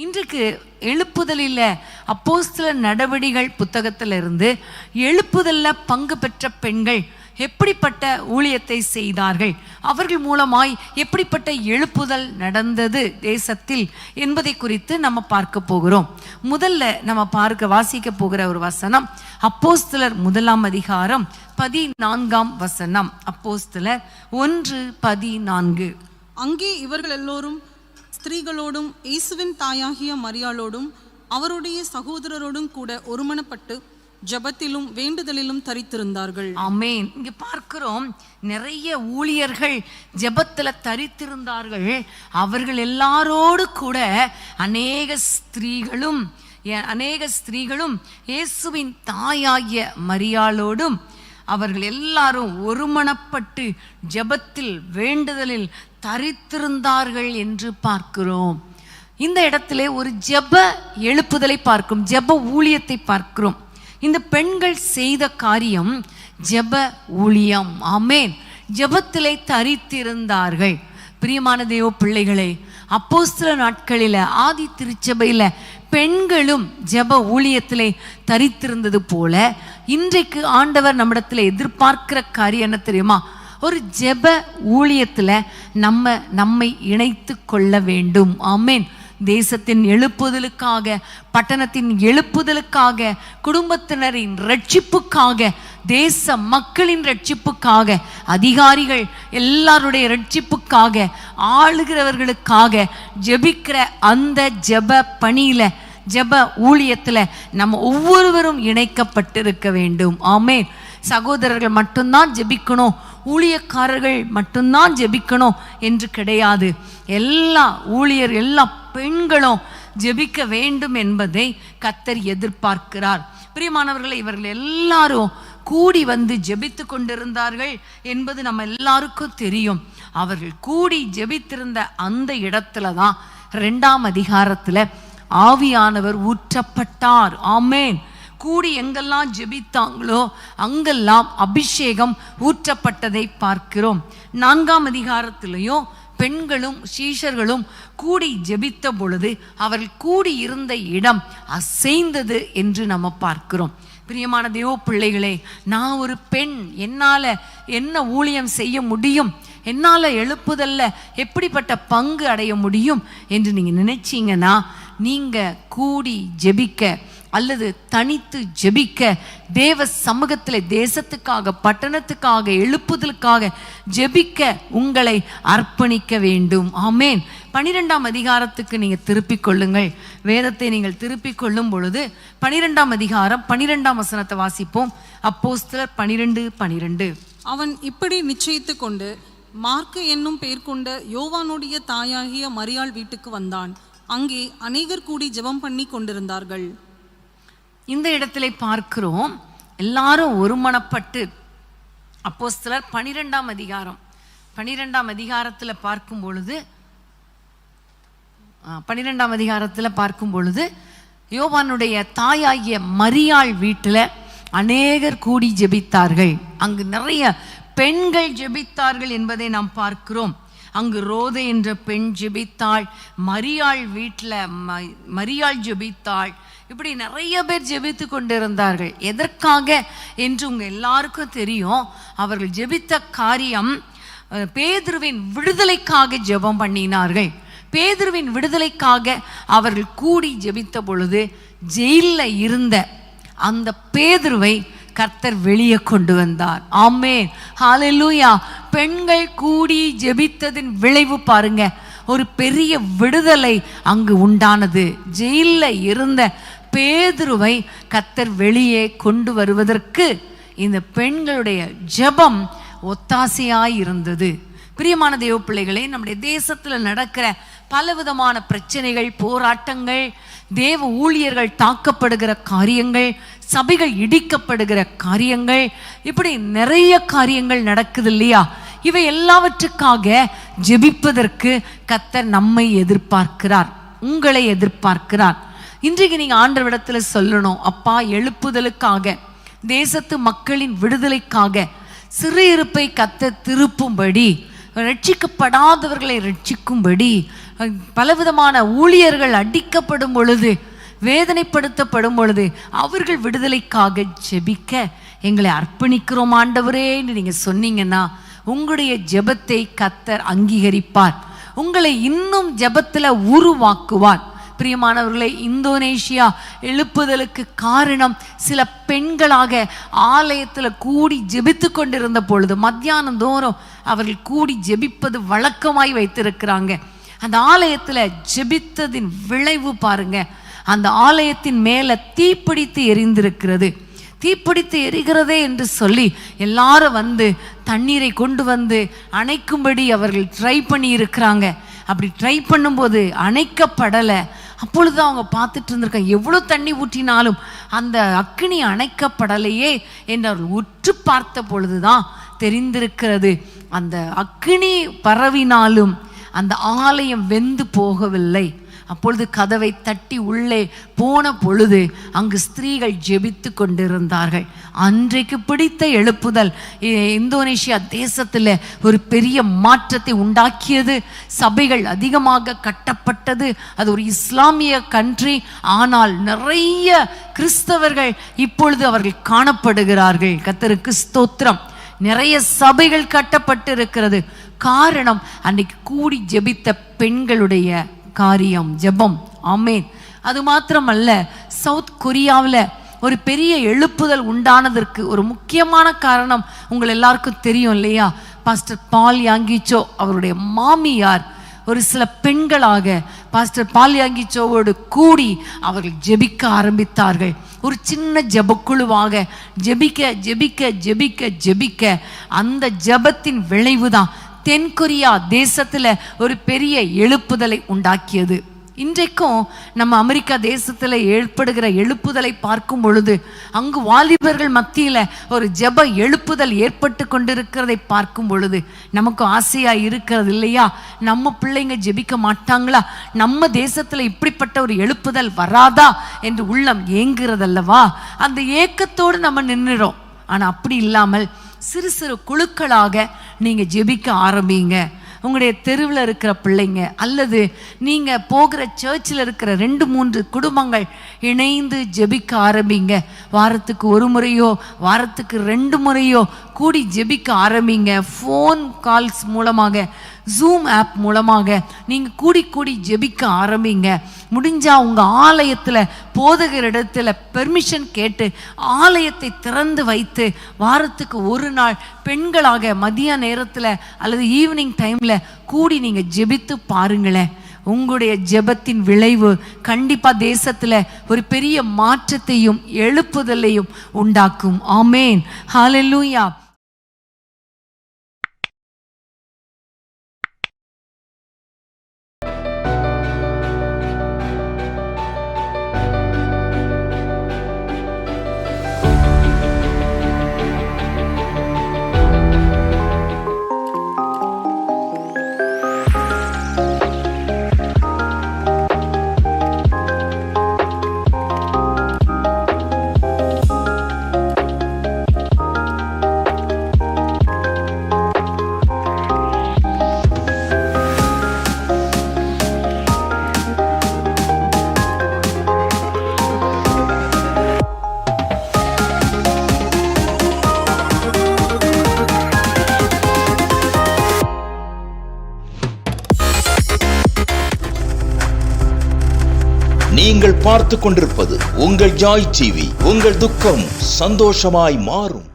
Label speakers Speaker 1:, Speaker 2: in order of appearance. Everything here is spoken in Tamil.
Speaker 1: இன்றைக்கு எழுப்புதலில் அப்போஸ்தலர் நடவடிக்கைகள் புத்தகத்திலிருந்து எழுப்புதலில் பங்கு பெற்ற பெண்கள் எப்படிப்பட்ட ஊழியத்தை செய்தார்கள், அவர்கள் மூலமாய் எப்படிப்பட்ட எழுப்புதல் நடந்தது தேசத்தில் என்பதை குறித்து நம்ம பார்க்க போகிறோம். முதல்ல நம்ம வாசிக்க போகிற ஒரு வசனம் அப்போஸ்தலர் 1 அதிகாரம் 14 அப்போஸ்தலர் 1:14.
Speaker 2: அங்கே இவர்கள் எல்லோரும் ஸ்திரீகளோடும் இயேசுவின் தாயாகிய மரியாளோடும் அவருடைய சகோதரரோடும் கூட ஒருமனப்பட்டு ஜெபத்திலும் வேண்டுதலிலும் தரித்திருந்தார்கள்.
Speaker 1: ஆமென். இங்க பார்க்கிறோம், நிறைய ஊழியர்கள் ஜெபத்துல தரித்திருந்தார்கள். அவர்கள் எல்லாரோடு கூட அநேக ஸ்திரீகளும் இயேசுவின் தாயாகிய மரியாளோடும் அவர்கள் எல்லாரும் ஒருமனப்பட்டு ஜெபத்தில் வேண்டுதலில் தரித்திருந்தார்கள் என்று பார்க்கிறோம். இந்த இடத்திலே ஒரு ஜெப எழுப்புதலை பார்க்கிறோம், ஜெப ஊழியத்தை பார்க்கிறோம். இந்த பெண்கள் செய்த காரியம் ஜெப ஊழியம். ஆமென். ஜெபத்திலே தரித்திருந்தார்கள். பிரியமான தேவ பிள்ளைகளே, அப்போஸ்தல நாட்களில் ஆதி திருச்சபையில் பெண்களும் ஜெப ஊழியத்திலே தரித்திருந்தது போல இன்றைக்கு ஆண்டவர் நம்மிடத்தில் எதிர்பார்க்கிற காரியம் என்ன தெரியுமா? ஒரு ஜெப ஊழியத்தில் நம்மை இணைத்து கொள்ள வேண்டும். ஆமென். தேசத்தின் எழுப்புதலுக்காக, பட்டணத்தின் எழுப்புதலுக்காக, குடும்பத்தினரின் ரட்சிப்புக்காக, தேச மக்களின் ரட்சிப்புக்காக, அதிகாரிகள் எல்லாருடைய ரட்சிப்புக்காக, ஆளுகிறவர்களுக்காக ஜெபிக்கிற அந்த ஜெப பணியில, ஜெப ஊழியத்தில் நம்ம ஒவ்வொருவரும் இணைக்கப்பட்டிருக்க வேண்டும். ஆமென். சகோதரர்கள் மட்டும்தான் ஜெபிக்கணும், ஊழியக்காரர்கள் மட்டும்தான் ஜெபிக்கணும் என்று கிடையாது. எல்லா பெண்களும் ஜெபிக்க வேண்டும் என்பதை கர்த்தர் எதிர்பார்க்கிறார். பிரியமானவர்களை, இவர்கள் எல்லாரும் கூடி வந்து ஜெபித்து கொண்டிருந்தார்கள் என்பது நம்ம எல்லாருக்கும் தெரியும். அவர்கள் கூடி ஜெபித்திருந்த அந்த இடத்துல தான் 2 அதிகாரத்துல ஆவியானவர் ஊற்றப்பட்டார். ஆமென். கூடி எங்கெல்லாம் ஜெபித்தாங்களோ அங்கெல்லாம் அபிஷேகம் ஊற்றப்பட்டதை பார்க்கிறோம். 4 அதிகாரத்திலையும் பெண்களும் சீஷர்களும் கூடி ஜெபித்த பொழுது அவர்கள் கூடி இருந்த இடம் அசைந்தது என்று நம்ம பார்க்கிறோம். பிரியமான தேவ பிள்ளைகளே, நான் ஒரு பெண், என்னால் என்ன ஊழியம் செய்ய முடியும், என்னால் எழுப்புதல்ல எப்படிப்பட்ட பங்கு அடைய முடியும் என்று நீங்கள் நினைச்சீங்கன்னா, நீங்கள் கூடி ஜெபிக்க அல்லது தனித்து ஜெபிக்க, தேவ சமூகத்தில் தேசத்துக்காக, பட்டணத்துக்காக, எழுப்புதலுக்காக ஜெபிக்க உங்களை அர்ப்பணிக்க வேண்டும். ஆமென். 12 அதிகாரத்துக்கு நீங்கள் திருப்பிக் கொள்ளுங்கள். வேதத்தை நீங்கள் திருப்பிக் கொள்ளும் பொழுது 12 அதிகாரம் 12 வசனத்தை வாசிப்போம். அப்போஸ்தலர் 12:12.
Speaker 2: அவன் இப்படி நிச்சயித்து கொண்டு மார்க்கு என்னும் பெயர் கொண்ட யோவானுடைய தாயாகிய மரியாள் வீட்டுக்கு வந்தான். அங்கே அநேகர் கூடி ஜெபம் பண்ணி கொண்டிருந்தார்கள்.
Speaker 1: இந்த இடத்துல பார்க்கிறோம், எல்லாரும் ஒருமனப்பட்டு அப்போஸ்தலர் 12 அதிகாரத்தில் பார்க்கும் பொழுது 12 அதிகாரத்தில் பார்க்கும் பொழுது யோவானுடைய தாயாகிய மரியாள் வீட்டில் அநேகர் கூடி ஜெபித்தார்கள். அங்கு நிறைய பெண்கள் ஜெபித்தார்கள் என்பதை நாம் பார்க்கிறோம். அங்கு ரோதை என்ற பெண் ஜெபித்தாள், மரியாள் வீட்டில் மரியாள் ஜெபித்தாள். இப்படி நிறைய பேர் ஜெபித்து கொண்டிருந்தார்கள். எதற்காக என்று உங்க எல்லாருக்கும் தெரியும். அவர்கள் ஜெபித்த காரியம் பேதுருவின் விடுதலைக்காக ஜெபம் பண்ணினார்கள். பேதுருவின் விடுதலைக்காக அவர்கள் கூடி ஜெபித்த பொழுது ஜெயிலில் இருந்த அந்த பேதுருவை கர்த்தர் வெளியே கொண்டு வந்தார். ஆமென். ஹல்லேலூயா. பெண்கள் கூடி ஜெபித்ததின் விளைவு பாருங்க, ஒரு பெரிய விடுதலை அங்கு உண்டானது. ஜெயிலில் இருந்த பேதுருவை கர்த்தர் வெளியே கொண்டு வருவதற்கு இந்த பெண்களுடைய ஜெபம் ஒத்தாசையாய் இருந்தது. பிரியமான தேவ பிள்ளைகளே, நம்முடைய தேசத்தில் நடக்கிற பலவிதமான பிரச்சனைகள், போராட்டங்கள், தேவ ஊழியர்கள் தாக்கப்படுகிற காரியங்கள், சபைகள் இடிக்கப்படுகிற காரியங்கள், இப்படி நிறைய காரியங்கள் நடக்குது இல்லையா? இவை எல்லாவற்றுக்காக ஜெபிப்பதற்கு கர்த்தர் நம்மை எதிர்பார்க்கிறார், உங்களை எதிர்பார்க்கிறார். இன்றைக்கு நீங்க ஆண்டவரிடத்துல சொல்லணும், அப்பா, எழுப்புதலுக்காக, தேசத்து மக்களின் விடுதலைக்காக, சிறையிருப்பை கர்த்தர் திருப்பும்படி ரட்சிக்கப்படாதவர்களை ரட்சிக்கும்படி, பலவிதமான ஊழியர்கள் அடிக்கப்படும் பொழுது, வேதனைப்படுத்தப்படும் பொழுது அவர்கள் விடுதலைக்காக ஜெபிக்க எங்களை அர்ப்பணிக்கிறோம் ஆண்டவரே என்று நீங்கள் சொன்னீங்கன்னா உங்களுடைய ஜெபத்தை கர்த்தர் அங்கீகரிப்பார், உங்களை இன்னும் ஜெபத்தில் உருவாக்குவார். பிரியமானவர்களை, இந்தோனேஷியா எழுப்புதலுக்கு காரணம் சில பெண்களாக ஆலயத்தில் கூடி ஜெபித்து கொண்டிருந்த பொழுது, மத்தியானம் தோறும் அவர்கள் கூடி ஜெபிப்பது வழக்கமாய் வைத்திருக்கிறாங்க. அந்த ஆலயத்தில் ஜெபித்ததின் விளைவு பாருங்க, அந்த ஆலயத்தின் மேலே தீப்பிடித்து எரிந்திருக்கிறது. தீப்பிடித்து எரிகிறதே என்று சொல்லி எல்லாரும் வந்து தண்ணீரை கொண்டு வந்து அணைக்கும்படி அவர்கள் ட்ரை பண்ணி இருக்கிறாங்க. அப்படி ட்ரை பண்ணும்போது அணைக்கப்படலை. அப்பொழுது அவங்க பார்த்துட்டு இருந்திருக்காங்க, எவ்வளோ தண்ணி ஊற்றினாலும் அந்த அக்கினி அணைக்கப்படலையே என்று அவர்கள் உற்று பார்த்த பொழுதுதான் தெரிந்திருக்கிறது, அந்த அக்கினி பரவினாலும் அந்த ஆலயம் வெந்து போகவில்லை. அப்பொழுது கதவை தட்டி உள்ளே போன பொழுது அங்கு ஸ்திரீகள் ஜெபித்து கொண்டிருந்தார்கள். அன்றைக்கு பிடித்த எழுப்புதல் இந்தோனேஷியா தேசத்தில் ஒரு பெரிய மாற்றத்தை உண்டாக்கியது. சபைகள் அதிகமாக கட்டப்பட்டது. அது ஒரு இஸ்லாமிய கண்ட்ரி, ஆனால் நிறைய கிறிஸ்தவர்கள் இப்பொழுது அவர்கள் காணப்படுகிறார்கள். கர்த்தருக்கு ஸ்தோத்திரம். நிறைய சபைகள் கட்டப்பட்டு இருக்கிறது. காரணம், அன்னைக்கு கூடி ஜெபித்த பெண்களுடைய காரியம், ஜெபம். ஆமேன். அது மாத்திரமல்ல, சவுத் கொரியாவில் ஒரு பெரிய எழுப்புதல் உண்டானதற்கு ஒரு முக்கியமான காரணம் உங்கள் எல்லாருக்கும் தெரியும் இல்லையா? பாஸ்டர் பால் யாங்கிச்சோ அவருடைய மாமியார் ஒரு சில பெண்களாக பாஸ்டர் பால் யாங்கிச்சோவோடு கூடி அவர்கள் ஜெபிக்க ஆரம்பித்தார்கள். ஒரு சின்ன ஜெபக்குழுவாக ஜெபிக்க ஜெபிக்க ஜெபிக்க ஜெபிக்க அந்த ஜெபத்தின் விளைவுதான் தென்கொரியா தேசத்தில் ஒரு பெரிய எழுப்புதலை உண்டாக்கியது. இன்றைக்கும் நம்ம அமெரிக்கா தேசத்தில் ஏற்படுகிற எழுப்புதலை பார்க்கும் பொழுது அங்கு வாலிபர்கள் மத்தியில் ஒரு ஜெப எழுப்புதல் ஏற்பட்டு கொண்டிருக்கிறதை பார்க்கும் பொழுது நமக்கு ஆசையாக இருக்கிறது இல்லையா? நம்ம பிள்ளைங்க ஜெபிக்க மாட்டாங்களா? நம்ம தேசத்தில் இப்படிப்பட்ட ஒரு எழுப்புதல் வராதா என்று உள்ளம் ஏங்குறதல்லவா? அந்த ஏக்கத்தோடு நம்ம நின்றுறோம். ஆனால் அப்படி இல்லாமல் சிறு சிறு குழுக்களாக நீங்கள் ஜெபிக்க ஆரம்பிங்க. உங்களுடைய தெருவில் இருக்கிற பிள்ளைங்க அல்லது நீங்கள் போகிற சர்ச்சில் இருக்கிற 2-3 குடும்பங்கள் இணைந்து ஜெபிக்க ஆரம்பிங்க. வாரத்துக்கு 1 முறையோ வாரத்துக்கு 2 முறையோ கூடி ஜெபிக்க ஆரம்பிங்க. ஃபோன் கால்ஸ் மூலமாக, ஜூம் ஆப் மூலமாக நீங்கள் கூடி கூடி ஜெபிக்க ஆரம்பிங்க. முடிஞ்சால் உங்கள் ஆலயத்தில் போதகர் இடத்துல பெர்மிஷன் கேட்டு ஆலயத்தை திறந்து வைத்து வாரத்துக்கு 1 நாள் பெண்களாக மதிய நேரத்தில் அல்லது ஈவினிங் டைமில் கூடி நீங்கள் ஜெபித்து பாருங்களேன். உங்களுடைய ஜெபத்தின் விளைவு கண்டிப்பாக தேசத்தில் ஒரு பெரிய மாற்றத்தையும் எழுப்புதலையும் உண்டாக்கும். ஆமேன். ஹல்லேலூயா.
Speaker 3: நீங்கள் பார்த்து கொண்டிருப்பது உங்கள் ஜாய் டிவி. உங்கள் துக்கம் சந்தோஷமாய் மாறும்.